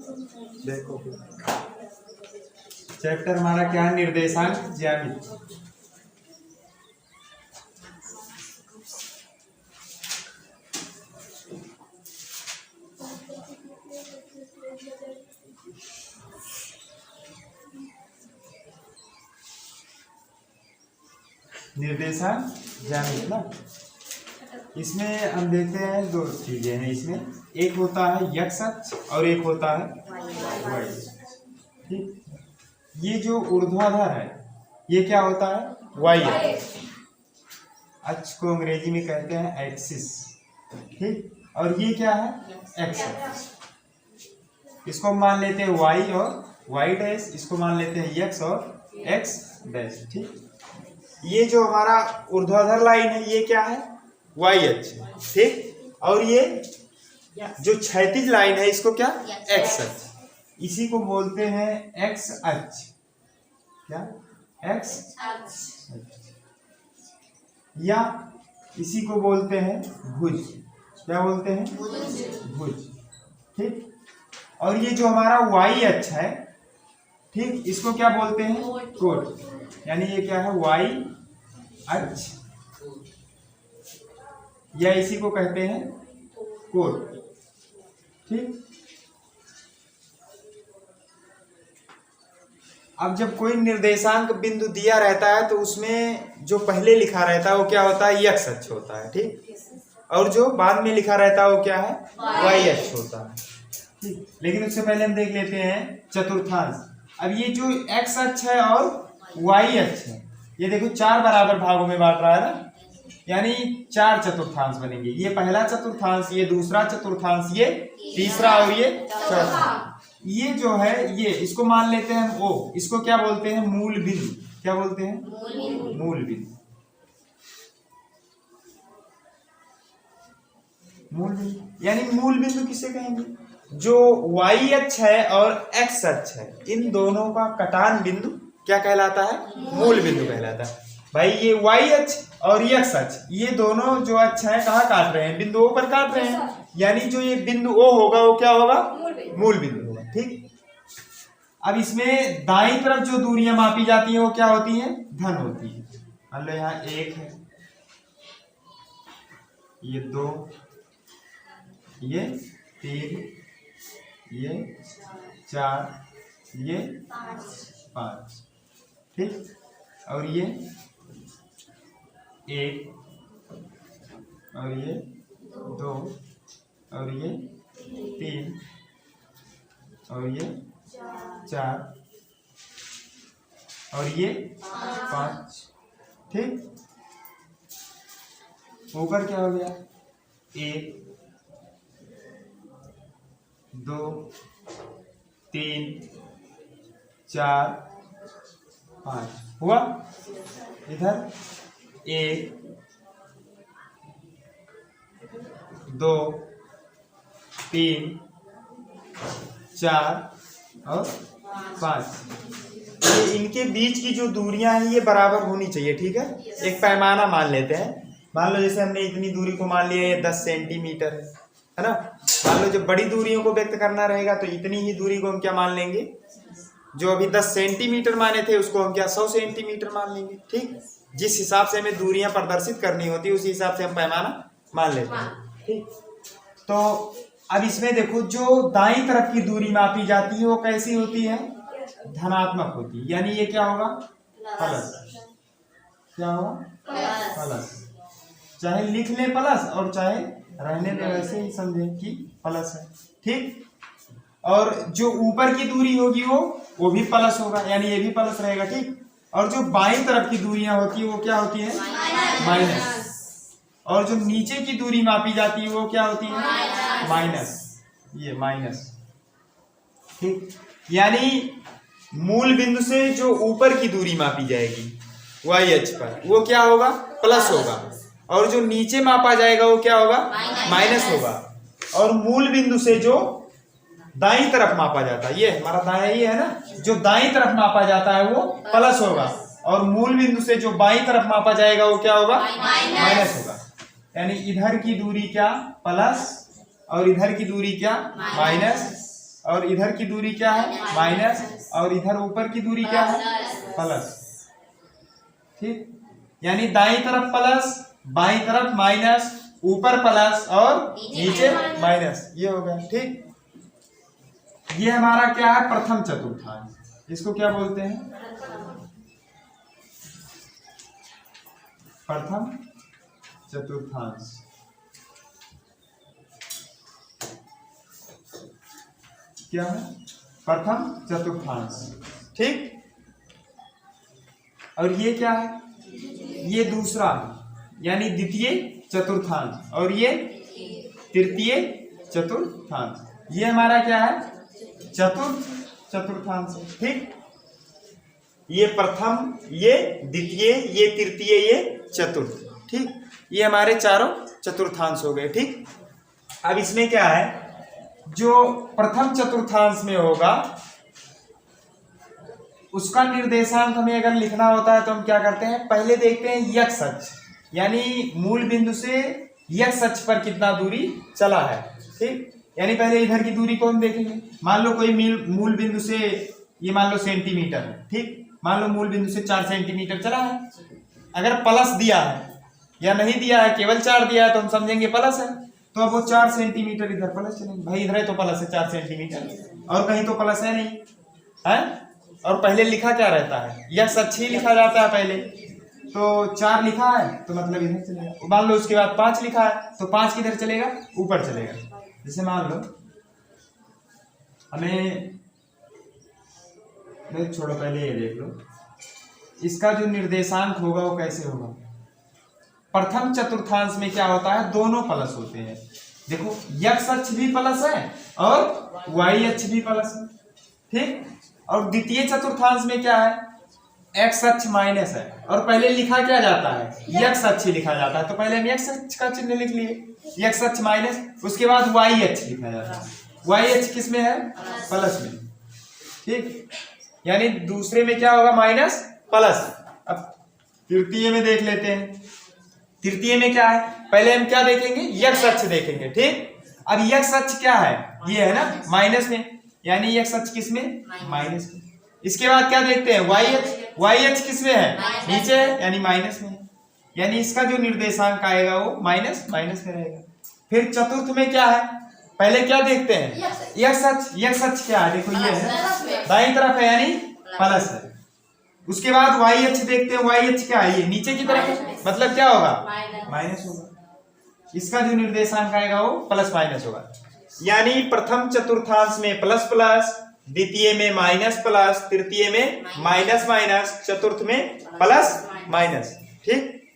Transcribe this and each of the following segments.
देखो चैप्टर हमारा क्या है, निर्देशांक ज्यामिति। निर्देशांक ज्यामिति ना, इसमें हम देखते हैं दो चीजें हैं इसमें, एक होता है x अक्ष और एक होता है y अक्ष। ठीक, ये जो ऊर्ध्वाधर है ये क्या होता है, y अक्ष। अक्ष को अंग्रेजी में कहते हैं एक्सिस। ठीक, और ये क्या है, x अक्ष। इसको मान लेते हैं y और y डैश, इसको मान लेते हैं x और x डैश। ठीक, ये जो हमारा ऊर्ध्वाधर लाइन है ये क्या है, y अक्ष। ठीक, और ये जो क्षैतिज लाइन है इसको क्या, x अक्ष। इसी को बोलते हैं x अक्ष। क्या, x अक्ष, या इसी को बोलते हैं भुज। क्या बोलते हैं, भुज। ठीक, और ये जो हमारा y अक्ष है, ठीक, इसको क्या बोलते हैं, कोण। यानी ये क्या है, y अक्ष, या इसी को कहते हैं कोण। ठीक, अब जब कोई निर्देशांक बिंदु दिया रहता है तो उसमें जो पहले लिखा रहता है वो क्या होता है, x अक्ष होता है। ठीक, और जो बाद में लिखा रहता है वो क्या है, y अक्ष होता है। ठीक, लेकिन उससे पहले हम देख लेते हैं चतुर्थांश। अब ये जो x अक्ष है और y अक्ष है, ये देखो 4 बराबर भागों में बांट रहा है ना, यानी 4 चतुर्थांश बनेंगे। ये पहला चतुर्थांश, ये दूसरा चतुर्थांश, ये तीसरा और ये चौथा। ये जो है ये, इसको मान लेते हैं हम O। इसको क्या बोलते हैं, मूल बिंदु। क्या बोलते हैं, मूल बिंदु। मूल बिंदु यानी मूल बिंदु किसे कहेंगे, जो y अक्ष है और x अक्ष है, इन दोनों का कटान बिंदु क्या कहलाता है, मूल बिंदु कहलाता है। भाई ये y अक्ष और x अक्ष, ये दोनों जो अक्ष है कहाँ काट रहे हैं, बिंदु O पर काट रहे हैं। यानी जो ये बिंदु O होगा वो क्या होगा, मूल बिंदु होगा। ठीक, अब इसमें दाईं तरफ जो दूरियां मापी जाती हैं वो क्या होती हैं, धन होती है। मान लो यहाँ 1 है, ये 2, ये 3, ये 4, ये 5। ठीक, और ये 1 और ये 2 और ये 3 और ये 4 और ये 5। ठीक, ऊपर क्या हो गया, 1 2 3 4 5 हुआ। इधर 1 2 3 4 और 5। ये इनके बीच की जो दूरियां हैं ये बराबर होनी चाहिए। ठीक है, एक पैमाना मान लेते हैं। मान लो जैसे हमने इतनी दूरी को मान लिया ये 10 सेंटीमीटर है ना। मान लो जब बड़ी दूरियों को व्यक्त करना रहेगा तो इतनी ही दूरी को हम क्या मान लेंगे, जो अभी 10 सेंटीमीटर माने थे उसको हम क्या 100 सेंटीमीटर मान लेंगे। ठीक, जिस हिसाब से हमें दूरियां प्रदर्शित करनी होती है उसी हिसाब से हम पैमाना मान लेते हैं। ठीक, तो अब इसमें देखो जो दाईं तरफ की दूरी मापी जाती है वो कैसी होती है, धनात्मक होती है। यानी ये क्या होगा, प्लस। क्या होगा, प्लस। चाहे लिख ले प्लस और चाहे रहने में वैसे ही समझे कि प्लस है। ठीक, और जो ऊपर की दूरी होगी वो भी प्लस होगा, यानी ये भी प्लस रहेगा। ठीक, और जो बाईं तरफ की दूरियां होती है वो क्या होती है, माइनस। और जो नीचे की दूरी मापी जाती है वो क्या होती है, माइनस। ये माइनस। ठीक, यानी मूल बिंदु से जो ऊपर की दूरी मापी जाएगी y अक्ष पर वो क्या होगा, प्लस होगा, और जो नीचे मापा जाएगा वो क्या होगा, माइनस होगा। और मूल बिंदु से जो दाईं तरफ मापा जाता है, ये हमारा दायां ही है ना, जो दाईं तरफ मापा जाता है वो प्लस होगा, और मूल बिंदु से जो बाईं तरफ मापा जाएगा वो क्या होगा, माइनस होगा। यानी इधर की दूरी क्या, प्लस, और इधर की दूरी क्या, माइनस, और इधर की दूरी क्या है माइनस, और इधर ऊपर की दूरी क्या है प्लस। ठीक, यानी दाईं तरफ प्लस, बाईं तरफ माइनस, ऊपर प्लस और नीचे माइनस, ये हो गया। ठीक, ये हमारा क्या है प्रथम चतुर्थांश, इसको क्या बोलते हैं प्रथम चतुर्थांश। क्या है प्रथम चतुर्थांश। ठीक, और ये क्या है, ये दूसरा यानी द्वितीय चतुर्थांश, और ये तृतीय चतुर्थांश। ये हमारा क्या है चतुर्थांश। ठीक, ये प्रथम, ये द्वितीय, ये तृतीय, ये चतुर्थ। ठीक, ये हमारे चारों चतुर्थांश हो गए। ठीक, अब इसमें क्या है, जो प्रथम चतुर्थांश में होगा उसका निर्देशांक हमें अगर लिखना होता है तो हम क्या करते हैं, पहले देखते हैं यक्ष अक्ष, यानी मूल बिंदु से यक्ष अक्ष पर कितना दूरी चला है। ठीक, यानी पहले इधर की दूरी को हम देखेंगे। मान लो कोई मूल बिंदु से, ये मान लो सेंटीमीटर है। ठीक, मान लो मूल बिंदु से 4 सेंटीमीटर चला है। अगर प्लस दिया है या नहीं दिया है, केवल 4 दिया है तो हम समझेंगे प्लस है, तो अब वो 4 सेंटीमीटर इधर प्लस चलेंगे। भाई इधर है तो प्लस है 4 सेंटीमीटर, और कहीं तो प्लस है नहीं है। और पहले लिखा क्या रहता है, यक्ष अक्ष ही लिखा जाता है पहले, तो 4 लिखा है तो मतलब इधर चलेगा। मान लो उसके बाद 5 लिखा है तो 5 किधर चलेगा, ऊपर चलेगा। जैसे मान लो हमें, छोड़ो पहले ये देख लो, इसका जो निर्देशांक होगा वो कैसे होगा। प्रथम चतुर्थांश में क्या होता है, दोनों प्लस होते हैं। देखो यक्ष अक्ष भी प्लस है और वाई अक्ष भी प्लस है। ठीक, और द्वितीय चतुर्थांश में क्या है, एक्स अक्ष माइनस है, और पहले लिखा क्या जाता है यक्ष अक्ष लिखा जाता है, तो पहले हम यक्ष अक्ष का चिन्ह लिख लिए, यक्ष अक्ष माइनस, उसके बाद वाई अक्ष लिखा जाता है। वाई अक्ष किस में है, प्लस में। ठीक, यानी दूसरे में क्या होगा माइनस प्लस। अब तृतीय में देख लेते हैं, तृतीय में क्या है, पहले हम क्या देखेंगे यक्ष अक्ष देखेंगे। ठीक, अब यक्ष अक्ष क्या है, ये है ना माइनस में, यानी यक्ष अक्ष किस में माइनस में। इसके बाद क्या देखते हैं वाई अक्ष, वाई अक्ष किस में है नीचे है, यानी माइनस में है, यानी इसका जो निर्देशांक आएगा वो माइनस माइनस में रहेगा। फिर चतुर्थ में क्या है, पहले क्या देखते हैं यक्ष अक्ष, यक्ष अक्ष क्या है, देखो ये है दाईं तरफ है यानी प्लस है। उसके बाद वाई अक्ष देखते हैं, वाई अक्ष क्या है, ये नीचे की तरफ है, मतलब क्या होगा माइनस होगा। इसका जो निर्देशांक आएगा वो प्लस माइनस होगा। यानी प्रथम चतुर्थांश में प्लस प्लस, द्वितीय में माइनस प्लस, तृतीय में माइनस माइनस, चतुर्थ में प्लस माइनस। ठीक,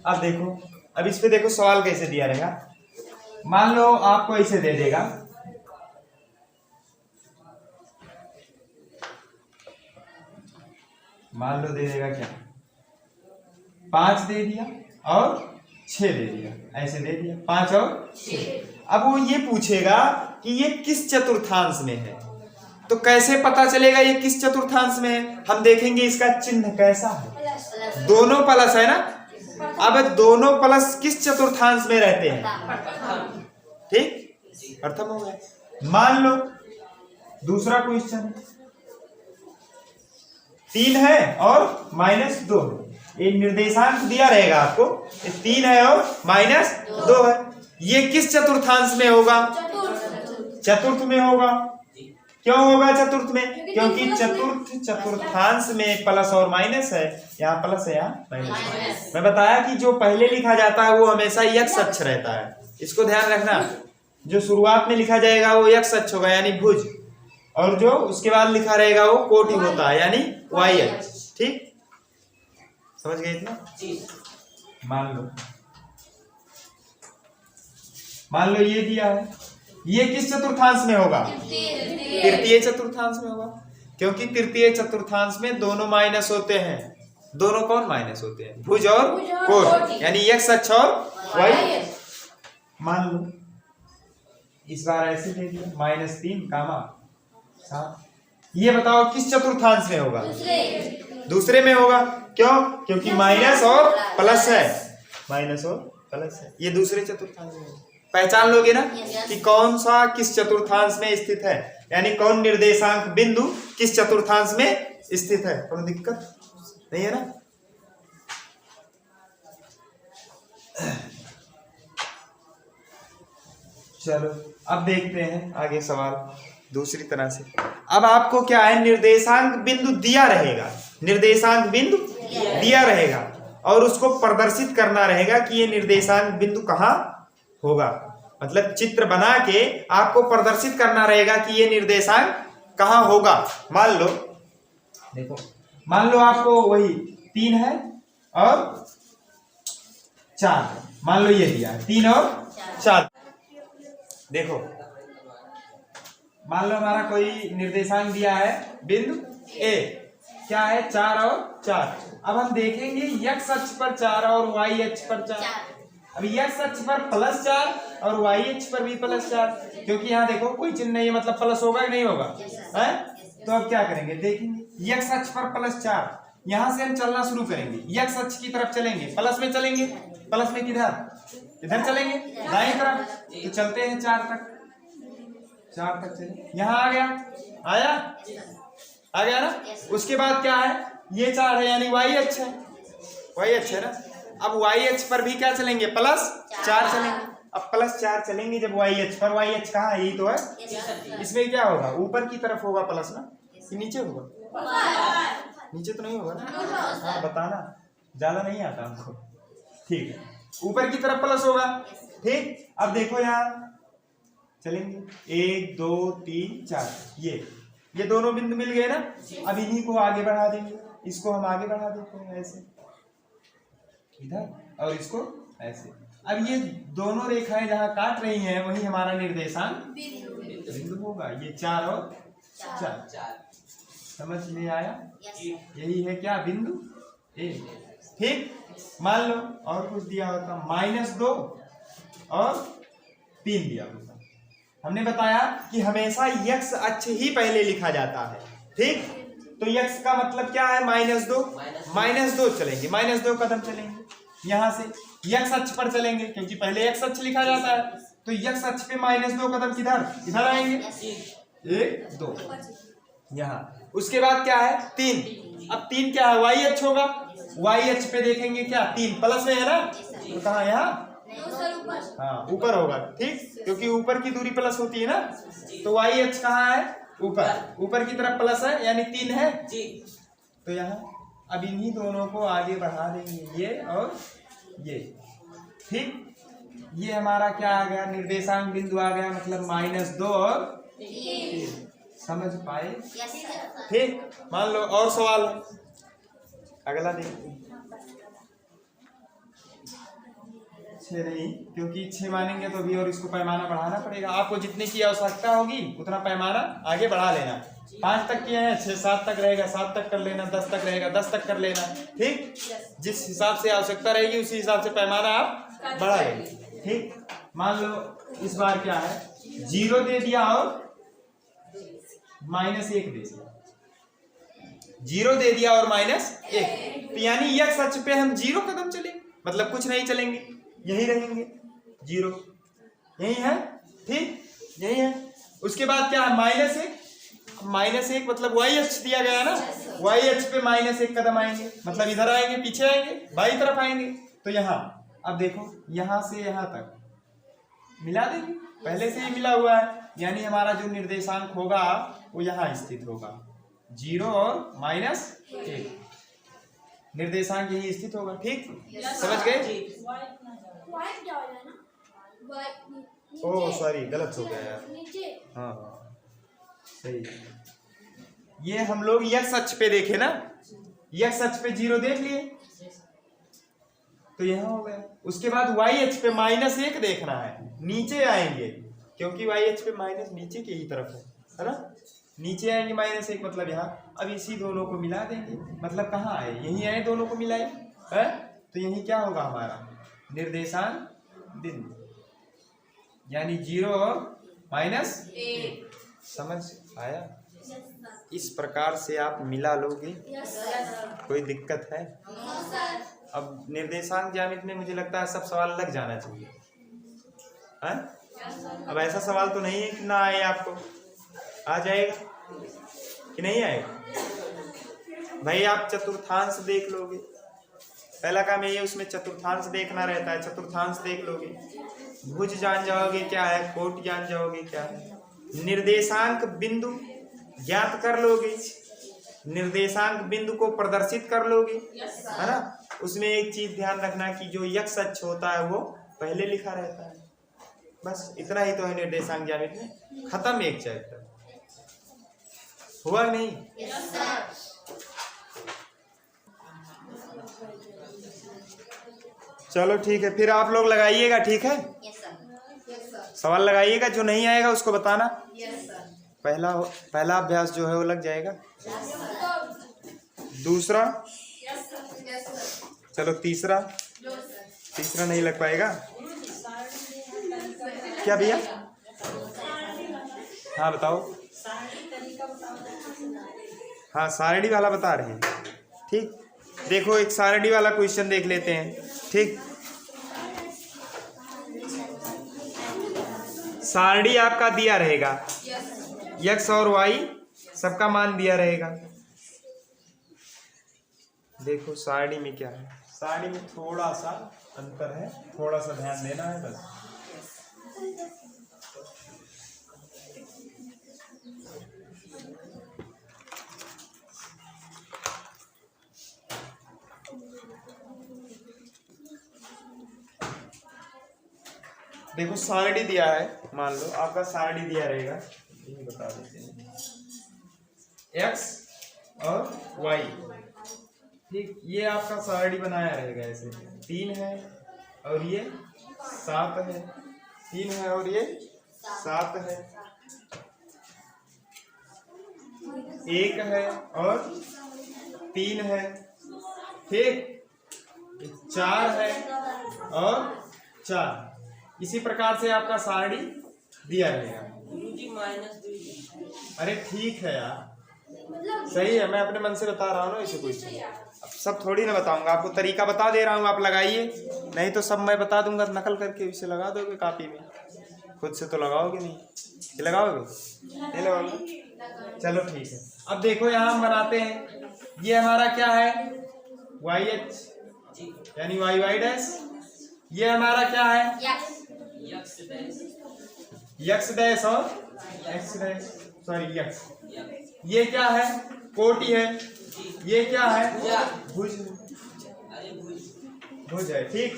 अब देखो, अब इस पे देखो सवाल कैसे दिया रहेगा। मान लो आपको ऐसे दे देगा, मान लो दे देगा क्या 5 दे दिया और 6 दे दिया, ऐसे दे दिया 5 और 6। अब वो ये पूछेगा कि ये किस चतुर्थांश में है, तो कैसे पता चलेगा ये किस चतुर्थांश में है, हम देखेंगे इसका चिन्ह कैसा है, दोनों प्लस है ना। अब दोनों प्लस किस चतुर्थांश में रहते हैं, ठीक प्रथम हो गया। मान लो दूसरा क्वेश्चन 3 है और -2 है, ये निर्देशांक दिया रहेगा आपको, 3 है और -2 है, ये किस चतुर्थांश में होगा, चतुर्थ में होगा। क्यों होगा चतुर्थ में, क्योंकि चतुर्थ चतुर्थांश में प्लस और माइनस है, यहाँ प्लस है यहाँ माइनस। मैं बताया कि जो पहले लिखा जाता है वो हमेशा यक्ष अक्ष रहता है, इसको ध्यान रखना। जो शुरुआत में लिखा जाएगा वो यक्ष अक्ष होगा यानी भुज, और जो उसके बाद लिखा रहेगा वो कोटि होता है यानी वाई अक्ष। ठीक, समझ गए इतना। मान लो ये दिया है, ये किस चतुर्थांश में होगा, तृतीय चतुर्थांश में होगा, क्योंकि तृतीय चतुर्थांश में दोनों माइनस होते हैं। दोनों कौन माइनस होते हैं, भुज और कोटि, यानी यक्ष अक्ष और वाई। मान लो इस बार ऐसे दे दिया -3 कामा 7, ये बताओ किस चतुर्थांश में होगा, दूसरे में होगा। क्यों, क्योंकि माइनस और प्लस है, माइनस और प्लस है, ये दूसरे चतुर्थांश में होगा। पहचान लोगे ना कि कौन सा किस चतुर्थांश में स्थित है, यानी कौन निर्देशांक बिंदु किस चतुर्थांश में स्थित है। कोई दिक्कत नहीं है ना। चलो अब देखते हैं आगे सवाल दूसरी तरह से। अब आपको क्या है, निर्देशांक बिंदु दिया रहेगा, निर्देशांक बिंदु दिया रहेगा और उसको प्रदर्शित करना रहेगा कि ये निर्देशांक बिंदु कहाँ होगा। मतलब चित्र बना के आपको प्रदर्शित करना रहेगा कि ये निर्देशांक कहाँ होगा। मान लो देखो, मान लो आपको वही 3 है और 4, मान लो ये दिया है 3 और 4। देखो मान लो हमारा कोई निर्देशांक दिया है बिंदु ए, क्या है 4 और 4। अब हम देखेंगे x अक्ष पर 4 और y अक्ष पर 4। अब x अक्ष पर +4 और y अक्ष पर भी +4, क्योंकि यहाँ देखो कोई चिन्ह नहीं है, मतलब प्लस होगा कि नहीं होगा है। तो अब क्या करेंगे, देखेंगे x अक्ष पर +4, यहाँ से हम चलना शुरू करेंगे, x अक्ष की तरफ चलेंगे, प्लस में चलेंगे, प्लस में किधर, इधर चलेंगे दाएं तरफ। तो चलते हैं 4 तक चले, यहाँ आ गया, आ गया ना। उसके बाद क्या है, ये 4 है यानी y अक्ष है, y अक्ष है ना। अब y अक्ष पर भी क्या चलेंगे, +4 चलेंगे। अब +4 चलेंगे जब y अक्ष पर, y अक्ष कहाँ है, यही तो है। इसमें क्या होगा, ऊपर की तरफ होगा प्लस ना, कि नीचे होगा, नीचे तो नहीं होगा ना। हाँ बताना, ज्यादा नहीं आता हमको, ठीक है। ऊपर की तरफ प्लस होगा, ठीक। अब देखो यहाँ चलेंगे 1 2 3 4, ये दोनों बिंदु मिल गए ना। अब इन्हीं को आगे बढ़ा देंगे, इसको हम आगे बढ़ा देते हैं ऐसे इधर और इसको ऐसे। अब ये दोनों रेखाएं जहां काट रही हैं वही हमारा निर्देशांक बिंदु होगा, ये 4 और 4। समझ में आया, यही है क्या, बिंदु ए, ठीक। मान लो और कुछ दिया होता, -2 और 3 दिया होता। हमने बताया कि हमेशा x अक्ष ही पहले लिखा जाता है, ठीक। तो x का मतलब क्या है, -2 चलेंगे, -2 कदम चलेंगे, यहाँ से x अक्ष पर चलेंगे क्योंकि पहले x अक्ष लिखा जाता है। तो x अक्ष पे -2 कदम किधर, इधर आएंगे, 1 2 यहाँ। उसके बाद क्या है 3। अब 3 क्या है, y अक्ष होगा, y अक्ष पे देखेंगे क्या, 3 प्लस में है ना, तो कहाँ, यहाँ हाँ ऊपर होगा, ठीक, क्योंकि ऊपर की दूरी प्लस होती है ना। तो y अक्ष कहाँ है, ऊपर की तरफ प्लस है यानी 3 है जी। तो यहाँ अब इन्हीं दोनों को आगे बढ़ा देंगे, ये और ये, ठीक। ये हमारा क्या आ गया, निर्देशांक बिंदु आ गया, मतलब -2 और 3। समझ पाए, ठीक। मान लो और सवाल, अगला देखते हैं। 6 नहीं, क्योंकि 6 मानेंगे तो भी और इसको पैमाना बढ़ाना पड़ेगा। आपको जितने की आवश्यकता होगी उतना पैमाना आगे बढ़ा लेना। 5 तक किए हैं, 6 7 तक रहेगा, 7 तक कर लेना, 10 तक रहेगा, 10 तक कर लेना, ठीक। जिस हिसाब से आवश्यकता रहेगी उसी हिसाब से पैमाना आप बढ़ा लेंगे, ठीक। मान लो इस बार क्या है, 0 दे दिया और -1 दे दिया, 0 दे दिया और -1, तो यानी x अक्ष पे हम 0 कदम चलेंगे, मतलब कुछ नहीं चलेंगे, यही रहेंगे 0, यही है, ठीक, यही है। उसके बाद क्या है, -1 मतलब y अक्ष दिया गया ना, y अक्ष पे -1 कदम आएंगे, मतलब इधर आएंगे, पीछे आएंगे, बाई तरफ आएंगे। तो यहाँ अब देखो, यहाँ से यहाँ तक मिला देंगे, पहले से ही मिला हुआ है, यानी हमारा जो निर्देशांक होगा वो यहाँ स्थित होगा, 0 और -1 निर्देशांक यही स्थित होगा, ठीक। समझ गए, ओह सॉरी गलत हो गया यार, हाँ सही। ये हम लोग x अक्ष पे देखे ना, x अक्ष पे 0 देख लिए तो यहाँ हो गया। उसके बाद y अक्ष पे -1 देखना है, नीचे आएंगे क्योंकि y अक्ष पे माइनस नीचे की ही तरफ है ना, नीचे आएंगे -1 मतलब यहाँ। अब इसी दोनों को मिला देंगे, मतलब कहाँ आए, यही आए, दोनों को मिलाए है, तो यही क्या होगा हमारा निर्देशांक बिंदु, यानी 0 और -1। समझ आया, इस प्रकार से आप मिला लोगे, कोई दिक्कत है। अब निर्देशांक ज्यामिति में मुझे लगता है सब सवाल लग जाना चाहिए। है? अब ऐसा सवाल तो नहीं है कि ना आए आपको, आ जाएगा कि नहीं आएगा भाई। आप चतुर्थांश देख लोगे, पहला काम ये उसमें चतुर्थांश देखना रहता है, चतुर्थांश देख लोगे, भुज जान जाओगे क्या है, कोट जान जाओगे क्या है, निर्देशांक बिंदु ज्ञात कर लोगे, निर्देशांक बिंदु को प्रदर्शित कर लोगे, है ना। उसमें एक चीज ध्यान रखना कि जो यक्ष अक्ष होता है वो पहले लिखा रहता है। बस इतना ही तो है निर्देशांक ज्यामिति में, खत्म एक चैप्टर। हुआ नहीं? चलो ठीक है, फिर आप लोग लगाइएगा, ठीक है। सवाल लगाइएगा, जो नहीं आएगा उसको बताना। पहला अभ्यास जो है वो लग जाएगा। दूसरा, चलो तीसरा नहीं लग पाएगा क्या भैया? हाँ बताओ। हाँ सारणी वाला बता रहे हैं, ठीक। देखो एक सारणी वाला क्वेश्चन देख लेते हैं, ठीक। सारणी आपका दिया रहेगा, x और y सबका मान दिया रहेगा। देखो सारणी में क्या है, सारणी में थोड़ा सा अंतर है, थोड़ा सा ध्यान देना है बस। देखो सारणी दिया है, मान लो आपका सारणी दिया रहेगा, ये बता देते हैं, x और y, ठीक। ये आपका सारणी बनाया रहेगा ऐसे, 3 है और ये 7 है, 3 है और ये 7 है, 1 है और 3 है, ठीक। 4 है और 4। इसी प्रकार से आपका सारणी दिया रहेगा। अरे ठीक है यार, सही है, मैं अपने मन से बता रहा हूँ ना, इसे क्वेश्चन अब सब थोड़ी ना बताऊंगा, आपको तरीका बता दे रहा हूँ, आप लगाइए, नहीं तो सब मैं बता दूंगा, नकल करके इसे लगा दोगे कॉपी में, खुद से तो लगाओगे नहीं, ये लगाओगे नहीं लगाओगे। चलो ठीक है, अब देखो यहाँ हम बनाते हैं, ये हमारा क्या है, वाई एच यानी वाई वाई डैश, ये हमारा क्या है, यक्स डैश और एक्स डैश, सॉरी यक्स, ये क्या है, कोटि है, ये क्या है, भुज, भुज है, ठीक।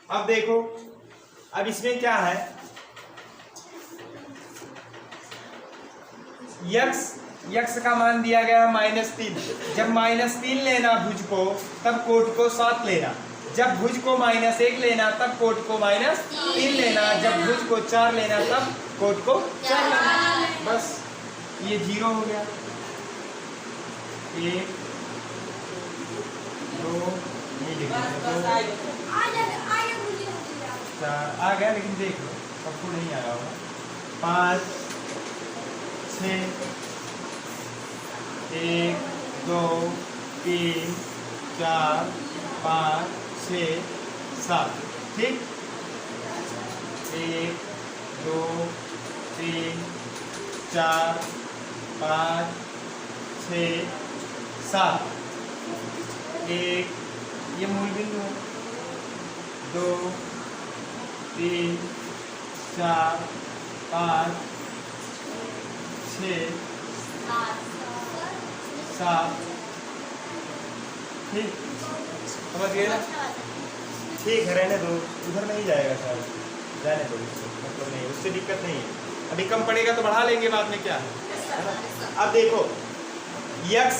अब देखो, अब इसमें क्या है, यक्स का मान दिया गया है -3, जब -3 लेना भुज को तब कोट को 7 लेना, जब भुज को -1 लेना तब कोट को -3 लेना, जब भुज को 4 लेना तब कोट को 4 लेना। बस ये 0 हो गया, 1 2 नहीं लिखना, 4 आ गया, लेकिन देख लो सबको नहीं आया होगा, 5 6 1 2 3 4 5 6 7, ठीक। 1 2 3 4 5 6 7, 1 ये मूल बिंदु है, 2 3 4 5 6 7, ठीक, समझ गए ना? ठीक है, रहने दो, उधर नहीं जाएगा शायद, जाने दो, मतलब नहीं, उससे दिक्कत नहीं है, अभी कम पड़ेगा तो बढ़ा लेंगे बाद में, क्या है ना। अब देखो यक्स,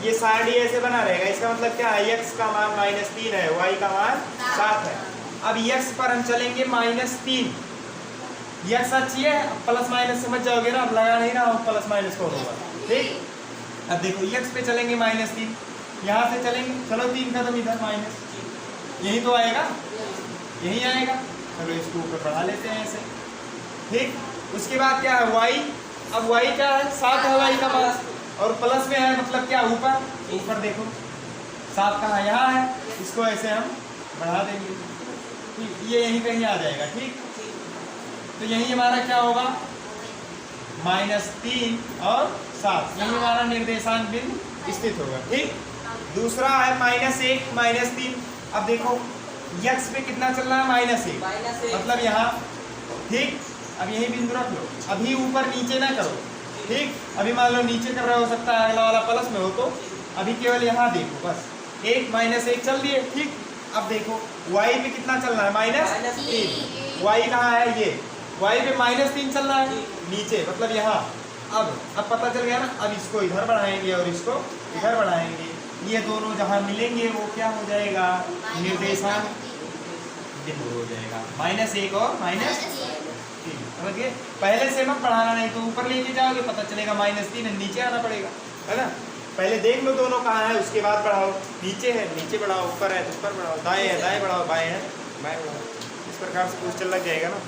ये सारणी ऐसे बना रहेगा, इसका मतलब क्या है, यक्स का मान -3 है, वाई का मान 7 है। अब यक्स पर हम चलेंगे -3, यक्स अच्छी है, प्लस माइनस समझ जाओगे ना, अब लगा नहीं रहा हूँ प्लस माइनस कौन होगा, ठीक। अब देखो यक्स पे चलेंगे -3, यहाँ से चलेंगे, चलो 3 कदम इधर माइनस, यही तो आएगा, यही आएगा, चलो इसको ऊपर बढ़ा लेते हैं ऐसे, ठीक। उसके बाद क्या है, वाई, अब वाई क्या है, 7 है वाई का मान, और प्लस में है मतलब क्या, ऊपर, ऊपर देखो 7 कहाँ, यहाँ है, इसको ऐसे हम बढ़ा देंगे, ठीक, ये यहीं कहीं आ जाएगा, ठीक। तो यही हमारा क्या होगा, -3 और 7, यही हमारा निर्देशांक बिंदु स्थित होगा। ठीक, दूसरा है -1 -3। अब देखो यक्स पे कितना चल रहा है, -1, मतलब यहाँ। ठीक, अब यही बिंदु रख लो, अभी ऊपर नीचे ना करो। ठीक, अभी मान लो नीचे कर रहा हो सकता है अगला वाला प्लस में हो, तो अभी केवल यहाँ देखो बस, 1 -1 चल दिए। ठीक, अब देखो y पे कितना चल रहा है, -3। y कहाँ है, ये y पे -3 चल रहा है नीचे, मतलब यहाँ। अब पता चल गया ना, अब इसको इधर बढ़ाएंगे और इसको इधर बढ़ाएंगे, ये दोनों जहाँ मिलेंगे वो क्या हो जाएगा, निर्देशांक बिंदु हो जाएगा, -1 और -3। समझ गए? पहले से मत बढ़ाना, नहीं तो ऊपर लेके जाओगे पता चलेगा -3 नीचे आना पड़ेगा, है ना। पहले देख लो दोनों कहाँ है, उसके बाद बढ़ाओ। नीचे है नीचे बढ़ाओ, ऊपर है तो ऊपर बढ़ाओ, दाएं है दाएं बढ़ाओ, बाएं है बाएं बढ़ाओ। इस प्रकार से क्वेश्चन लग जाएगा ना।